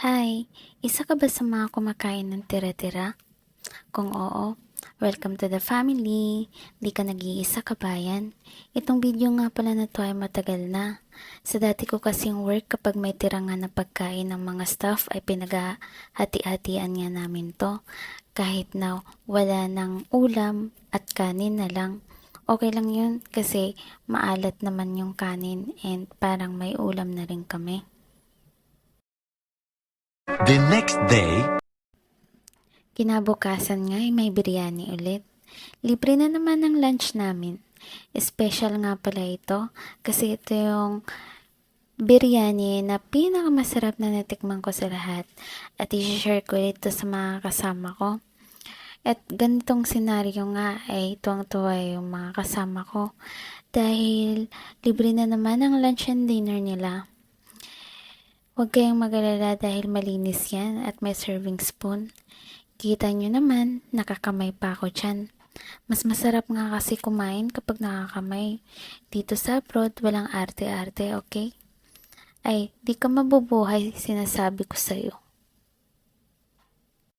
Hi, isa ka ba sa mga kumakain ng tira-tira? Kung oo, welcome to the family. Di ka nag-iisa kabayan. Itong video nga pala na to ay matagal na. Sa dati ko kasing work kapag may tira nga na pagkain ng mga staff ay pinaghati-hatian nga namin to. Kahit na wala ng ulam at kanin na lang. Okay lang yun kasi maalat naman yung kanin and parang may ulam na rin kami. The next day, Kinabukasan nga ay may biryani ulit. Libre na naman ang lunch namin. Special nga pala ito kasi ito yung biryani na pinakamasarap na natikman ko sa lahat at i-share ko ito sa mga kasama ko. At ganitong senaryo nga ay tuwang-tuwa yung mga kasama ko dahil libre na naman ang lunch and dinner nila. Huwag kayong mag-alala dahil malinis yan at may serving spoon. Kita nyo naman, nakakamay pa ako dyan. Mas masarap nga kasi kumain kapag nakakamay. Dito sa abroad, walang arte-arte, okay? Ay, di ka mabubuhay, sinasabi ko sa'yo.